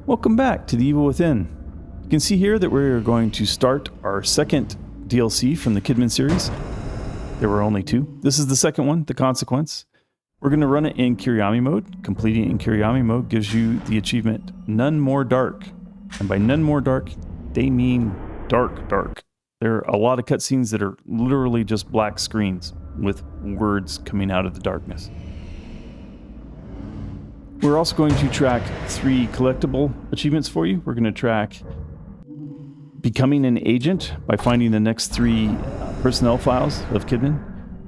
Welcome back to The Evil Within. You can see here that we're going to start our second DLC from the Kidman series. There were only two. This is the second one, The Consequence. We're going to run it in Kurayami mode. Completing it in Kurayami mode gives you the achievement None More Dark. And by None More Dark, they mean dark. There are a lot of cutscenes that are literally just black screens with words coming out of the darkness. We're also going to track 3 collectible achievements for you. We're going to track Becoming an Agent by finding the next 3 personnel files of Kidman.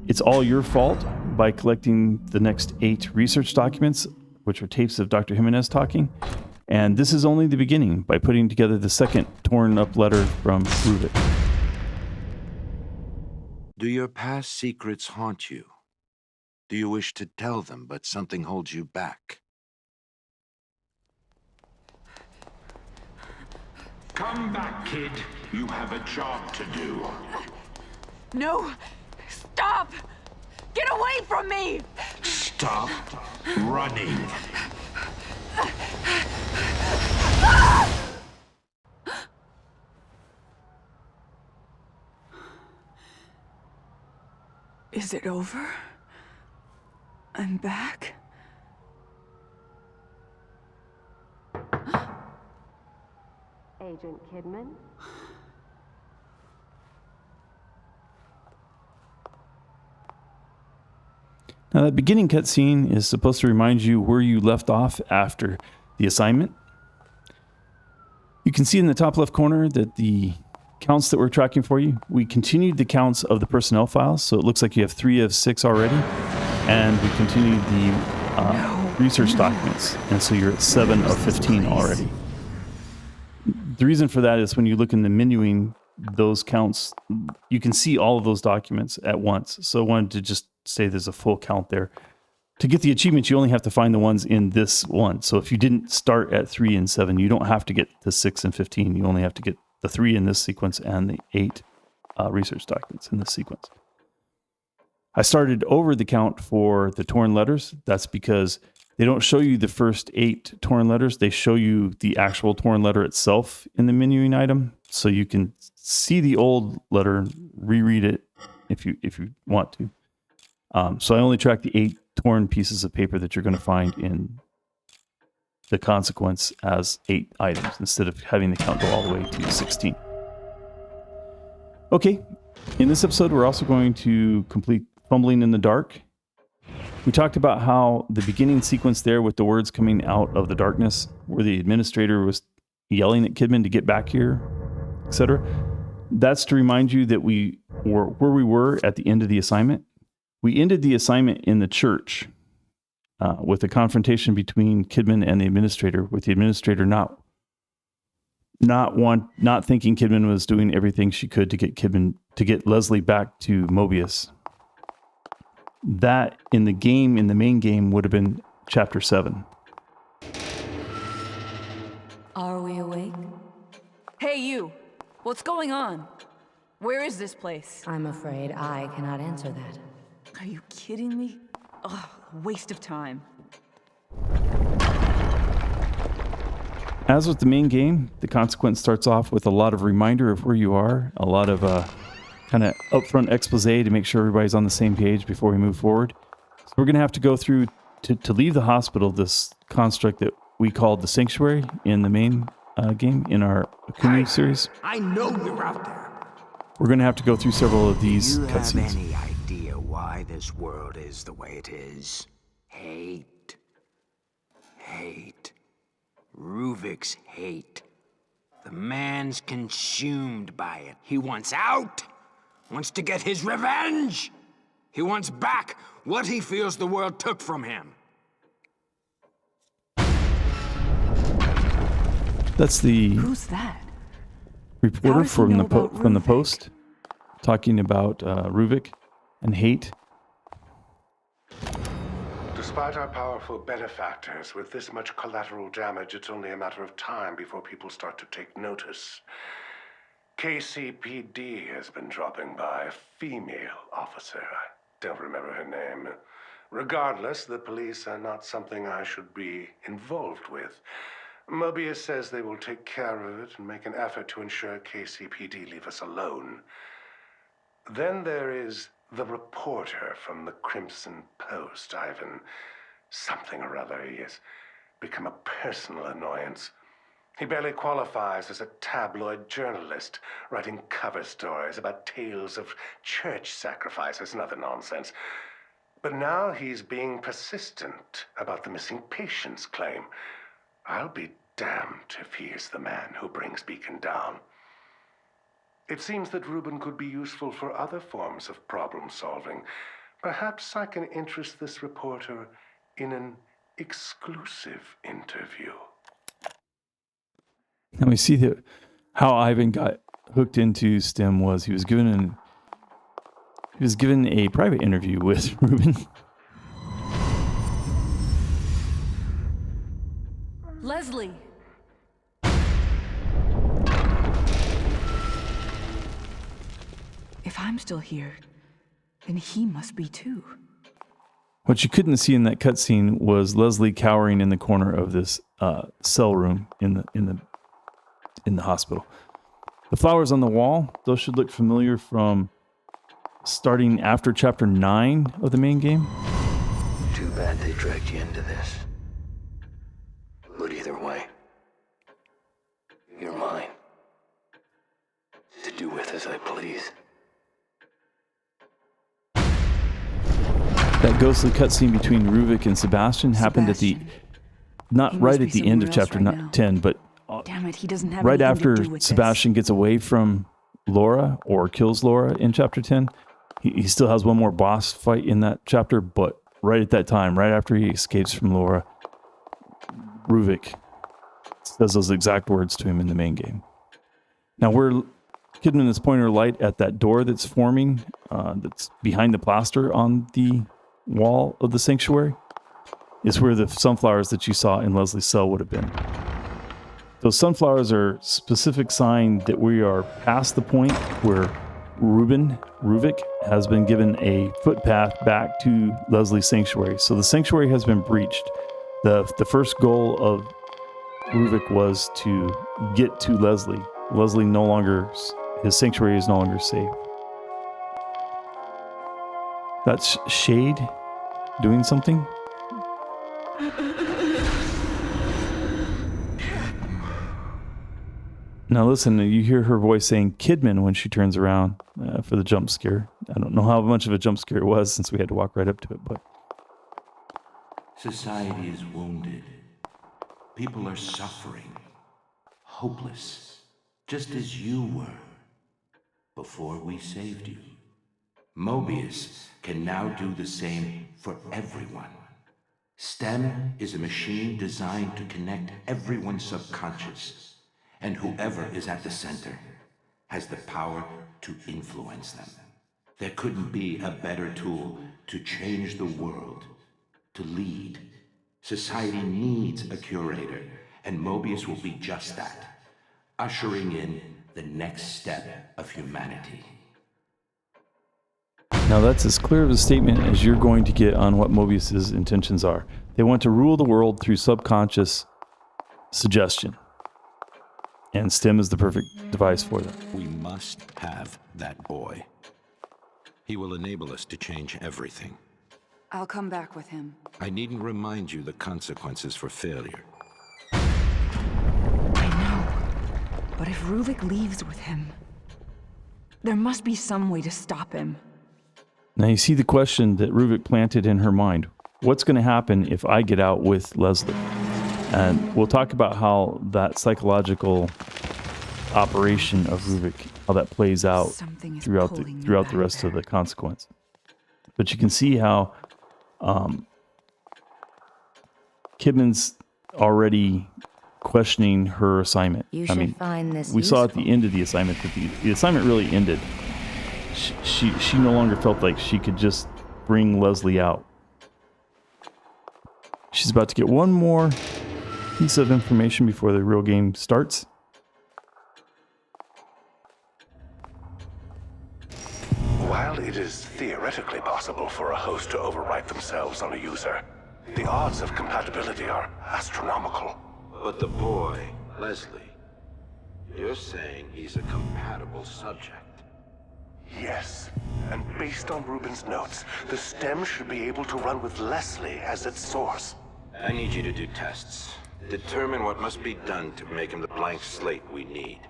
It's All Your Fault by collecting the next 8 research documents, which are tapes of Dr. Jimenez talking. And This Is Only the Beginning by putting together the second torn up letter from Ruvik. Do your past secrets haunt you? Do you wish to tell them, but something holds you back? Come back, kid. You have a job to do. No! Stop! Get away from me! Stop running. Is it over? I'm back? Agent Kidman? Now, that beginning cutscene is supposed to remind you where you left off after the assignment. You can see in the top left corner that the counts that we're tracking for you, we continued the counts of the personnel files, so it looks like you have 3 of 6 already, and we continued the research documents, and so you're at 7 of 15 already. The reason for that is when you look in the menuing, those counts, you can see all of those documents at once. So I wanted to just say there's a full count there. To get the achievements, you only have to find the ones in this one. So if you didn't start at 3 and 7, you don't have to get the 6 and 15. You only have to get the 3 in this sequence and the 8 research documents in this sequence. I started over the count for the torn letters. That's because they don't show you the first 8 torn letters. They show you the actual torn letter itself in the menuing item. So you can see the old letter, reread it if you want to. So I only track the 8 torn pieces of paper that you're going to find in the consequence as 8 items instead of having the count go all the way to 16. Okay, in this episode, we're also going to complete Fumbling in the Dark. We talked about how the beginning sequence there with the words coming out of the darkness, where the administrator was yelling at Kidman to get back here, etc. That's to remind you that we were where we were at the end of the assignment. We ended the assignment in the church with a confrontation between Kidman and the administrator, with the administrator not thinking Kidman was doing everything she could to get Leslie back to Mobius. That in the main game would have been chapter 7. Are we awake? Hey, you! What's going on? Where is this place? I'm afraid I cannot answer that. Are you kidding me? Ugh, waste of time. As with the main game, the consequence starts off with a lot of reminder of where you are, a lot of kind of upfront expose to make sure everybody's on the same page before we move forward. So we're going to have to go through, to leave the hospital, this construct that we called the Sanctuary in the main game, in our Akumi series. I know you're out there. We're going to have to go through several of these cutscenes. Do you have any idea why this world is the way it is? Hate. Hate. Ruvik's hate. The man's consumed by it. He wants out. Wants to get his revenge. He wants back what he feels the world took from him. That's the Who's that? reporter from the Post talking about Ruvik and hate. Despite our powerful benefactors, with this much collateral damage, it's only a matter of time before people start to take notice. KCPD has been dropping by, a female officer. I don't remember her name. Regardless, the police are not something I should be involved with. Mobius says they will take care of it and make an effort to ensure KCPD leave us alone. Then there is the reporter from the Crimson Post, Ivan. Something or other. He has become a personal annoyance. He barely qualifies as a tabloid journalist, writing cover stories about tales of church sacrifices and other nonsense. But now he's being persistent about the missing patients claim. I'll be damned if he is the man who brings Beacon down. It seems that Reuben could be useful for other forms of problem solving. Perhaps I can interest this reporter in an exclusive interview. Now we see that how Ivan got hooked into STEM was he was given a private interview with Reuben. Leslie! If I'm still here, then he must be too. What you couldn't see in that cutscene was Leslie cowering in the corner of this cell room in the hospital. The flowers on the wall, those should look familiar from starting after chapter 9 of the main game. Too bad they dragged you into this. But either way, you're mine. To do with as I please. That ghostly cutscene between Ruvik and Sebastian happened at the, not right at the end of chapter 10, but Damn it, he doesn't have right anything to after do with Sebastian gets away from Laura or kills Laura in chapter 10. He still has one more boss fight in that chapter, but right at that time, right after he escapes from Laura, Ruvik says those exact words to him in the main game. Now we're Kidman is pointing her light at that door that's forming, that's behind the plaster on the wall of the sanctuary, is where the sunflowers that you saw in Leslie's cell would have been. Those sunflowers are specific sign that we are past the point where Ruvik has been given a footpath back to Leslie's sanctuary. So the sanctuary has been breached. The first goal of Ruvik was to get to Leslie. Leslie no longer, his sanctuary is no longer safe. That's Shade doing something. Now listen, you hear her voice saying Kidman when she turns around for the jump scare. I don't know how much of a jump scare it was since we had to walk right up to it, but... Society is wounded. People are suffering. Hopeless. Just as you were. Before we saved you. Mobius can now do the same for everyone. STEM is a machine designed to connect everyone's subconscious. And whoever is at the center has the power to influence them. There couldn't be a better tool to change the world, to lead. Society needs a curator, and Mobius will be just that, ushering in the next step of humanity. Now that's as clear of a statement as you're going to get on what Mobius's intentions are. They want to rule the world through subconscious suggestion. And STEM is the perfect device for that. We must have that boy. He will enable us to change everything. I'll come back with him. I needn't remind you the consequences for failure. I know. But if Ruvik leaves with him, there must be some way to stop him. Now you see the question that Ruvik planted in her mind. What's going to happen if I get out with Leslie? And we'll talk about how that psychological operation of Ruvik, how that plays out throughout the rest of the consequence. But you can see how Kidman's already questioning her assignment. You should find this we saw at useful. the end of the assignment that the assignment really ended. She no longer felt like she could just bring Leslie out. She's about to get one more piece of information before the real game starts. While it is theoretically possible for a host to overwrite themselves on a user, the odds of compatibility are astronomical. But the boy, Leslie, you're saying he's a compatible subject. Yes. And based on Reuben's notes, the stem should be able to run with Leslie as its source. I need you to do tests. Determine what must be done to make him the blank slate we need.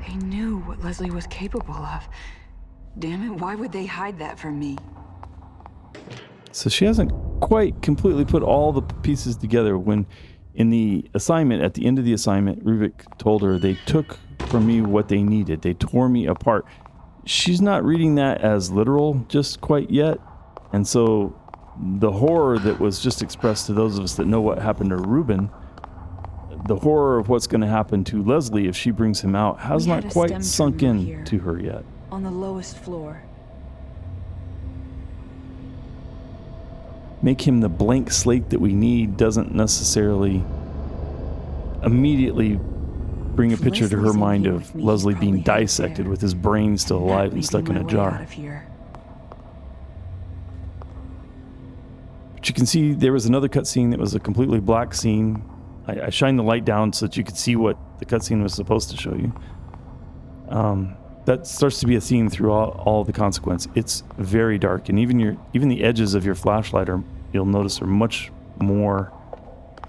He knew what Leslie was capable of. Damn it, why would they hide that from me? So she hasn't quite completely put all the pieces together when in the assignment, at the end of the assignment, Ruvik told her they took from me what they needed. They tore me apart. She's not reading that as literal just quite yet. And so the horror that was just expressed to those of us that know what happened to Reuben, the horror of what's going to happen to Leslie if she brings him out has not quite sunk in to her yet. On the lowest floor. Make him the blank slate that we need doesn't necessarily immediately bring a picture to her mind of Leslie being dissected with his brain still alive and stuck in a jar. But you can see there was another cutscene that was a completely black scene. I shined the light down so that you could see what the cutscene was supposed to show you. That starts to be a theme through all the consequence. It's very dark, and even the edges of your flashlight you'll notice are much more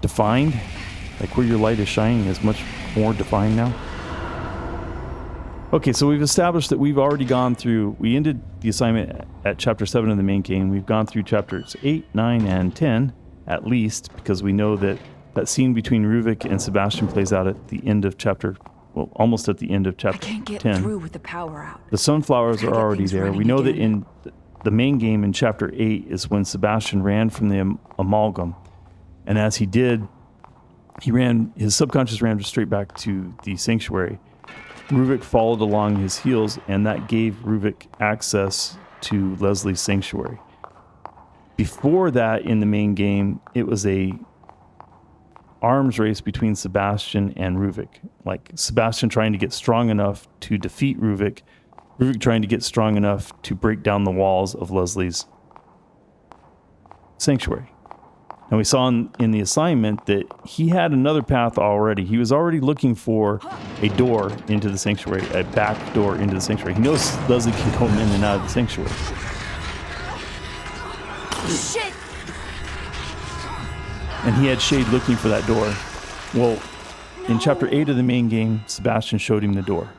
defined. Like where your light is shining is much more defined now. Okay, so we've established that we've already gone through. We ended the assignment at chapter 7 of the main game. We've gone through chapters 8, 9, and 10 at least, because we know that scene between Ruvik and Sebastian plays out at the end of almost at the end of chapter 10. I can't get through with the power out. The sunflowers are already there. We know that in the main game in chapter 8 is when Sebastian ran from the amalgam. And as he did, his subconscious ran straight back to the sanctuary. Ruvik followed along his heels, and that gave Ruvik access to Leslie's sanctuary. Before that, in the main game, it was a arms race between Sebastian and Ruvik. Like Sebastian trying to get strong enough to defeat Ruvik, Ruvik trying to get strong enough to break down the walls of Leslie's sanctuary. And we saw in the assignment that he had another path already. He was already looking for a door into the sanctuary, a back door into the sanctuary. He knows Leslie can come in and out of the sanctuary. Shit! And he had Shade looking for that door. Well, in chapter 8 of the main game, Sebastian showed him the door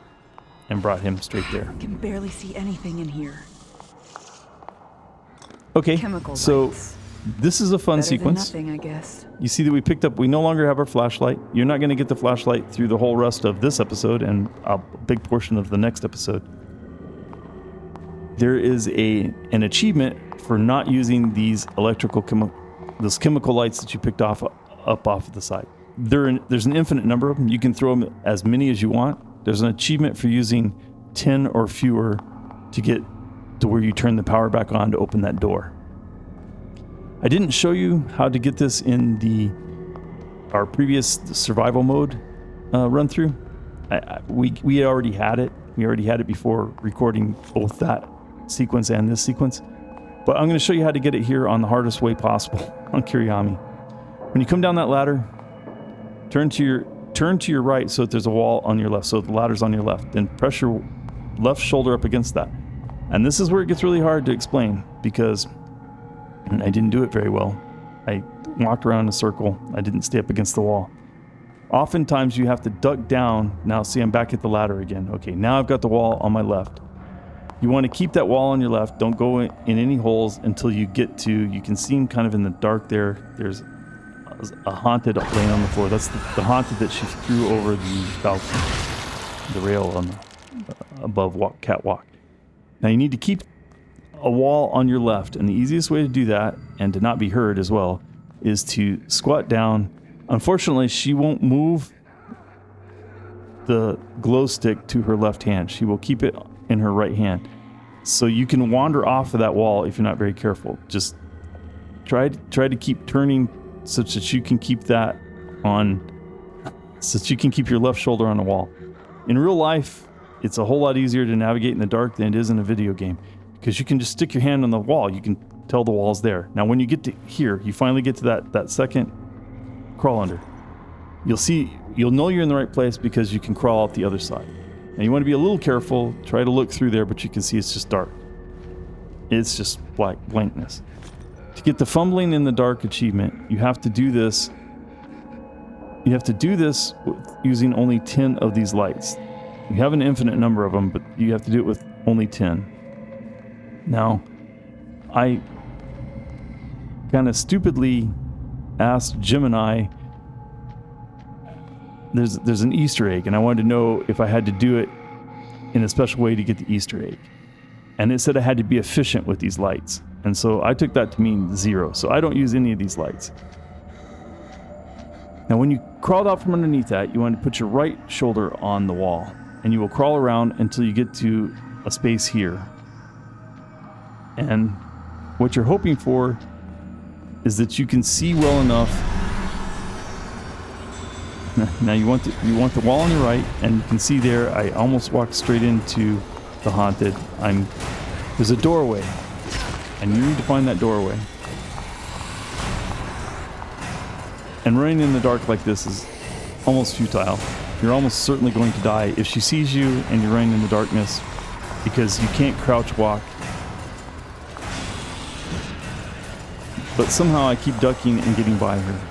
and brought him straight there. I can barely see anything in here. Okay, Chemical so lights. This is a fun Better sequence. Than nothing, I guess. You see that we no longer have our flashlight. You're not going to get the flashlight through the whole rest of this episode and a big portion of the next episode. There is an achievement for not using these those chemical lights that you picked up off of the side. There's an infinite number of them. You can throw them as many as you want. There's an achievement for using 10 or fewer to get to where you turn the power back on to open that door. I didn't show you how to get this in our previous survival mode run through. We already had it. We already had it before recording both that sequence and this sequence. But I'm going to show you how to get it here on the hardest way possible on Kurayami. When you come down that ladder, turn to your right so that there's a wall on your left. So the ladder's on your left. Then press your left shoulder up against that. And this is where it gets really hard to explain because I didn't do it very well. I walked around in a circle. I didn't stay up against the wall. Oftentimes you have to duck down. Now see, I'm back at the ladder again. Okay, now I've got the wall on my left. You want to keep that wall on your left. Don't go in any holes until you get to, you can see him kind of in the dark there. There's a haunted laying on the floor. That's the haunted that she threw over the balcony, the rail on the above catwalk. Now you need to keep a wall on your left, and the easiest way to do that, and to not be heard as well, is to squat down. Unfortunately, she won't move the glow stick to her left hand. She will keep it in her right hand. So you can wander off of that wall if you're not very careful. Just try to keep turning such that you can keep that on, so that you can keep your left shoulder on the wall. In real life, it's a whole lot easier to navigate in the dark than it is in a video game, because you can just stick your hand on the wall. You can tell the wall's there. Now, when you get to here, you finally get to that second crawl under. You'll know you're in the right place because you can crawl out the other side. Now, you want to be a little careful. Try to look through there, but you can see it's just dark. It's just blankness. To get the fumbling in the dark achievement, you have to do this. You have to do this using only 10 of these lights. You have an infinite number of them, but you have to do it with only 10. Now, I kind of stupidly asked Gemini, there's an Easter egg, and I wanted to know if I had to do it in a special way to get the Easter egg. And it said I had to be efficient with these lights. And so I took that to mean 0. So I don't use any of these lights. Now, when you crawled out from underneath that, you want to put your right shoulder on the wall, and you will crawl around until you get to a space here. And what you're hoping for is that you can see well enough. Now you want the wall on your right, and you can see there. I almost walked straight into the haunted. There's a doorway, and you need to find that doorway. And running in the dark like this is almost futile. You're almost certainly going to die if she sees you and you're running in the darkness, because you can't crouch walk. But somehow I keep ducking and getting by her.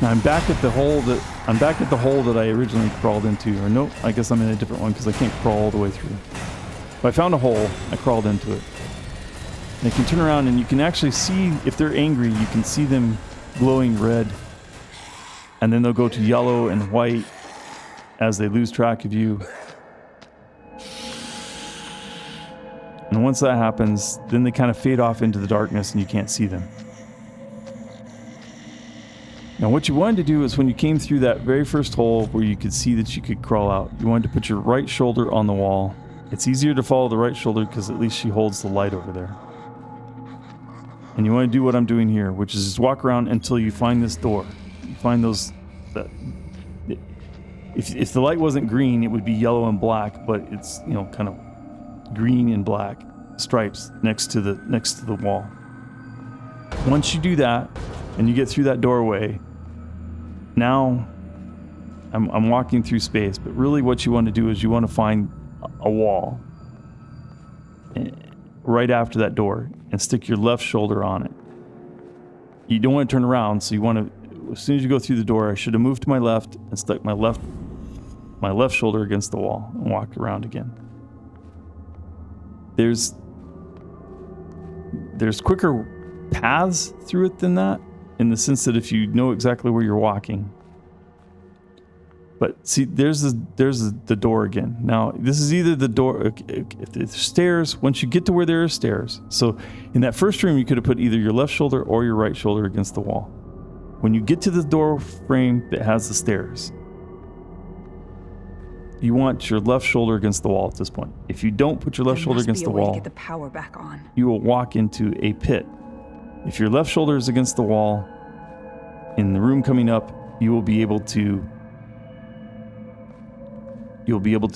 Now I'm back at the hole that I originally crawled into. Or nope, I guess I'm in a different one because I can't crawl all the way through. But I found a hole, I crawled into it. And you can turn around and you can actually see, if they're angry, you can see them glowing red. And then they'll go to yellow and white as they lose track of you. And once that happens, then they kind of fade off into the darkness and you can't see them. Now what you wanted to do is, when you came through that very first hole where you could see that you could crawl out, you wanted to put your right shoulder on the wall. It's easier to follow the right shoulder because at least she holds the light over there. And you want to do what I'm doing here, which is just walk around until you find this door. You find those... If the light wasn't green, it would be yellow and black, but it's, kind of green and black stripes next to the wall. Once you do that and you get through that doorway, now I'm walking through space, but really what you want to do is you want to find a wall right after that door and stick your left shoulder on it. You don't want to turn around, so you want to, as soon as you go through the door, I should have moved to my left and stuck my left shoulder against the wall and walked around again. There's quicker paths through it than that, in the sense that if you know exactly where you're walking. But see, there's the door again. Now, this is either the door, if there's stairs, once you get to where there are stairs. So in that first room, you could have put either your left shoulder or your right shoulder against the wall. When you get to the door frame that has the stairs, you want your left shoulder against the wall at this point. If you don't put your left shoulder against the wall, to get the power back on. You will walk into a pit. If your left shoulder is against the wall, in the room coming up, you will be able to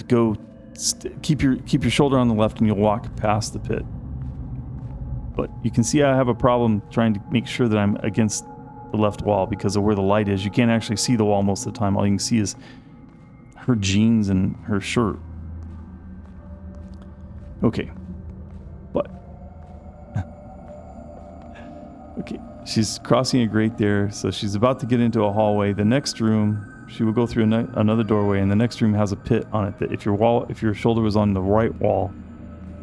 go, keep your shoulder on the left, and you'll walk past the pit. But you can see I have a problem trying to make sure that I'm against the left wall because of where the light is. You can't actually see the wall most of the time. All you can see is her jeans and her shirt. Okay. But okay, she's crossing a grate there, so she's about to get into a hallway. The next room, she will go through another doorway, and the next room has a pit on it that if your shoulder was on the right wall,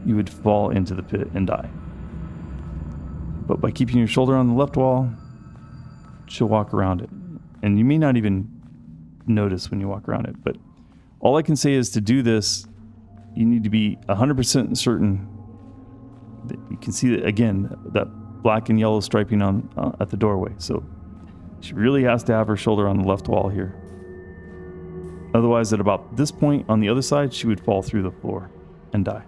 you would fall into the pit and die. But by keeping your shoulder on the left wall, she'll walk around it. And you may not even notice when you walk around it, but all I can say is, to do this, you need to be 100% certain that you can see that, again, that black and yellow striping on at the doorway. So she really has to have her shoulder on the left wall here. Otherwise, at about this point on the other side, she would fall through the floor and die.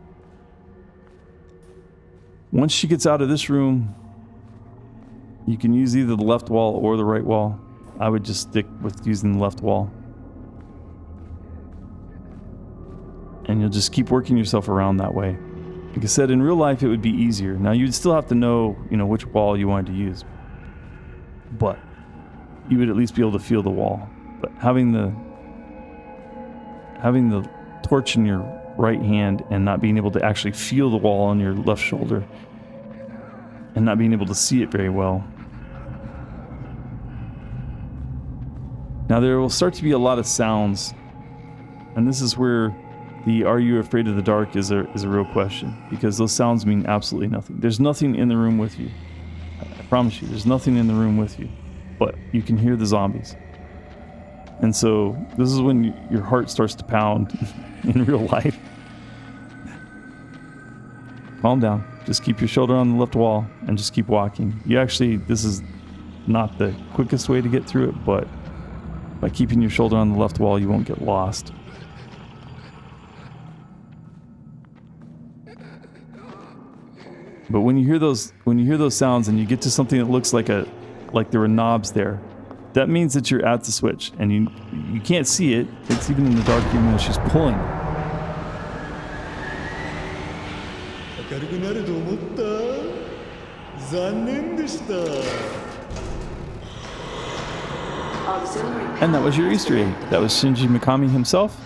Once she gets out of this room, you can use either the left wall or the right wall. I would just stick with using the left wall. And you'll just keep working yourself around that way. Like I said, in real life, it would be easier. Now, you'd still have to know, which wall you wanted to use. But you would at least be able to feel the wall. But having the torch in your right hand and not being able to actually feel the wall on your left shoulder and not being able to see it very well. Now, there will start to be a lot of sounds. And this is where the "are you afraid of the dark" is a real question, because those sounds mean absolutely nothing. There's nothing in the room with you. I promise you, there's nothing in the room with you, but you can hear the zombies. And so this is when your heart starts to pound in real life. Calm down. Just keep your shoulder on the left wall and just keep walking. This is not the quickest way to get through it, but by keeping your shoulder on the left wall, you won't get lost. But when you hear those sounds and you get to something that looks like there were knobs there, that means that you're at the switch, and you can't see it. It's even in the dark, even though she's pulling. And that was your Easter egg. That was Shinji Mikami himself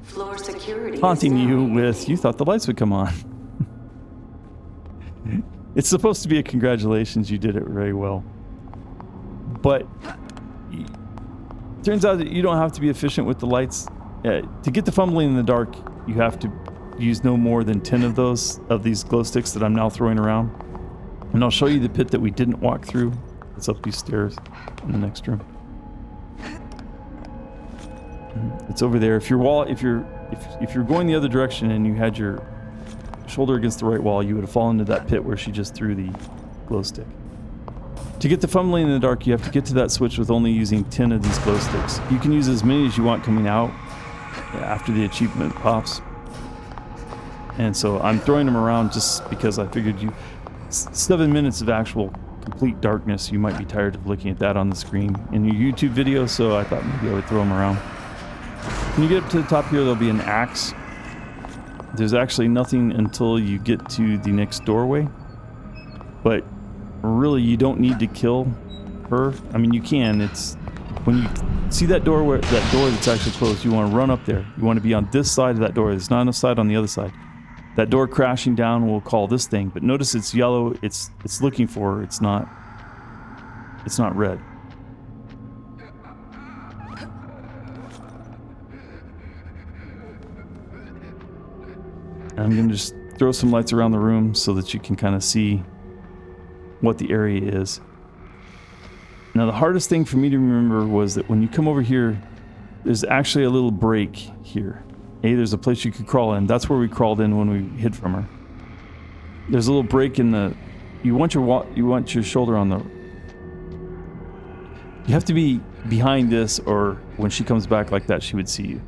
Floor security haunting you with, you thought the lights would come on. It's supposed to be a congratulations, you did it very well. But turns out that you don't have to be efficient with the lights. To get the fumbling in the dark, you have to use no more than 10 of these glow sticks that I'm now throwing around. And I'll show you the pit that we didn't walk through. It's up these stairs in the next room. It's over there. If you're going the other direction and you had your shoulder against the right wall, you would have fallen into that pit where she just threw the glow stick. To get the fumbling in the dark, you have to get to that switch with only using 10 of these glow sticks. You can use as many as you want coming out after the achievement pops. And so I'm throwing them around just because I figured 7 minutes of actual complete darkness, you might be tired of looking at that on the screen in your YouTube video, so I thought maybe I would throw them around. When you get up to the top here, there'll be an axe. There's actually nothing until you get to the next doorway. But really, you don't need to kill her. I mean, you can. It's when you see that door that's actually closed, you want to run up there. You want to be on this side of that door. There's not enough side on the other side. That door crashing down will call this thing. But notice it's yellow. It's looking for her. It's not red. I'm going to just throw some lights around the room so that you can kind of see what the area is. Now, the hardest thing for me to remember was that when you come over here, there's actually a little break here. There's a place you could crawl in. That's where we crawled in when we hid from her. There's a little break in the... You want your shoulder on the... You have to be behind this, or when she comes back like that, she would see you.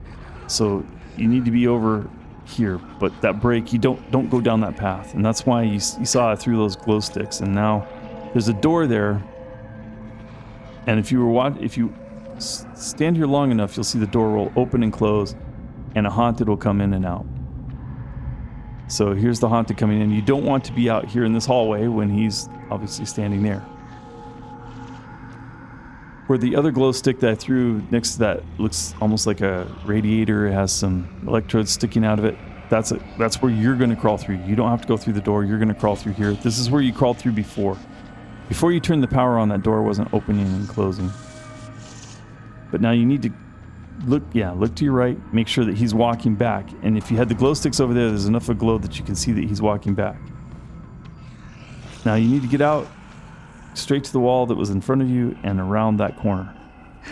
So you need to be over here, but that break, you don't go down that path, and that's why you saw it through those glow sticks. And now there's a door there, and if you stand here long enough, you'll see the door will open and close, and a haunted will come in and out. So here's the haunted coming in. You don't want to be out here in this hallway when he's obviously standing there. Where the other glow stick that I threw next to that looks almost like a radiator. It has some electrodes sticking out of it. That's where you're going to crawl through. You don't have to go through the door. You're going to crawl through here. This is where you crawled through before. Before you turned the power on, that door wasn't opening and closing. But now you need to look to your right. Make sure that he's walking back. And if you had the glow sticks over there, there's enough of glow that you can see that he's walking back. Now you need to get out straight to the wall that was in front of you and around that corner.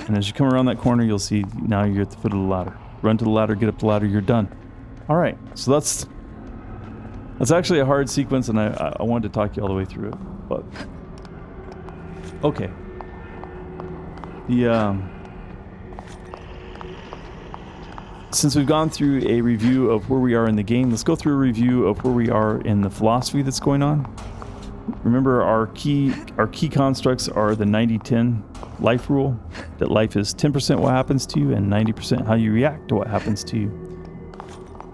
And as you come around that corner, you'll see now you're at the foot of the ladder. Run to the ladder, get up the ladder, you're done. All right, so that's actually a hard sequence, and I wanted to talk you all the way through it. But okay, since we've gone through a review of where we are in the game, let's go through a review of where we are in the philosophy that's going on. Remember, our key constructs are the 90-10 life rule, that life is 10% what happens to you and 90% how you react to what happens to you.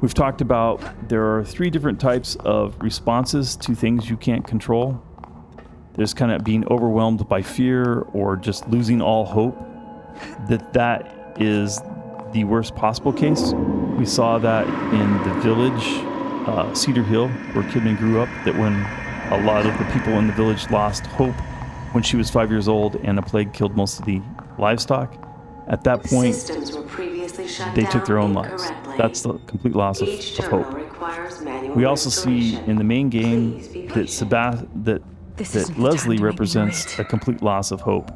We've talked about there are 3 different types of responses to things you can't control. There's kind of being overwhelmed by fear or just losing all hope. That is the worst possible case. We saw that in the village, Cedar Hill, where Kidman grew up, that when a lot of the people in the village lost hope when she was 5 years old and a plague killed most of the livestock, at that point, Systems were previously shut they down took their own lives. incorrectly. That's the complete loss of Each hope. terminal requires manual We also see restoration. in the main game Please be that patient. This isn't that the Leslie time to make me represents wait. a complete loss of hope.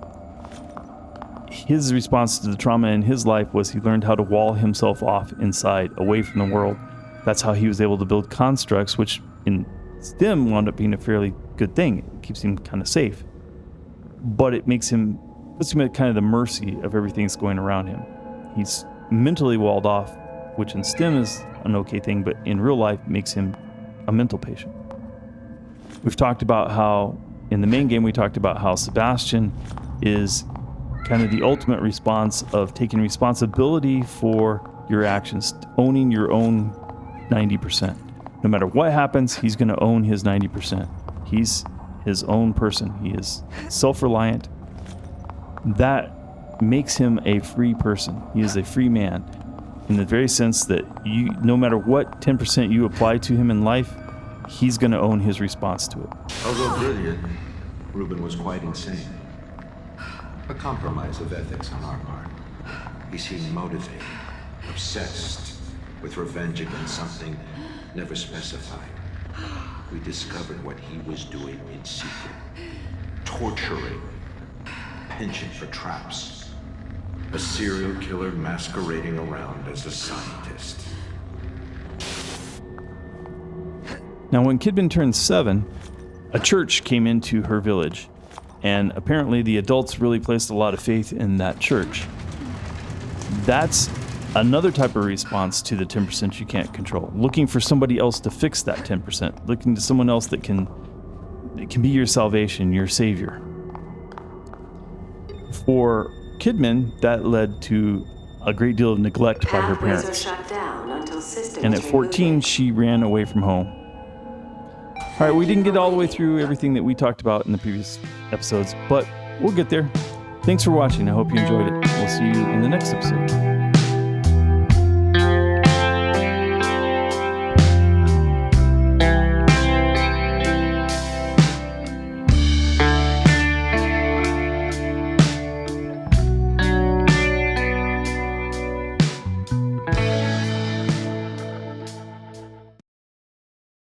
His response to the trauma in his life was he learned how to wall himself off inside, away from the world. That's how he was able to build constructs, which in STEM wound up being a fairly good thing. It keeps him kind of safe. But it puts him at kind of the mercy of everything that's going around him. He's mentally walled off, which in STEM is an okay thing, but in real life makes him a mental patient. We've talked about how, in the main game, we talked about how Sebastian is kind of the ultimate response of taking responsibility for your actions, owning your own 90%. No matter what happens, he's going to own his 90%. He's his own person. He is self-reliant. That makes him a free person. He is a free man in the very sense that no matter what 10% you apply to him in life, he's going to own his response to it. Although brilliant, Reuben was quite insane. A compromise of ethics on our part. He seemed motivated, obsessed with revenge against something never specified. We discovered what he was doing in secret. Torturing. Penchant for traps. A serial killer masquerading around as a scientist. Now, when Kidman turned 7, a church came into her village, and apparently the adults really placed a lot of faith in that church. That's another type of response to the 10% you can't control. Looking for somebody else to fix that 10%. Looking to someone else that can be your salvation, your savior. For Kidman, that led to a great deal of neglect by her Pathways are parents. shut down until systems And at 14, she ran away from home. All right, we didn't get all the way through everything that we talked about in the previous episodes, but we'll get there. Thanks for watching. I hope you enjoyed it. We'll see you in the next episode.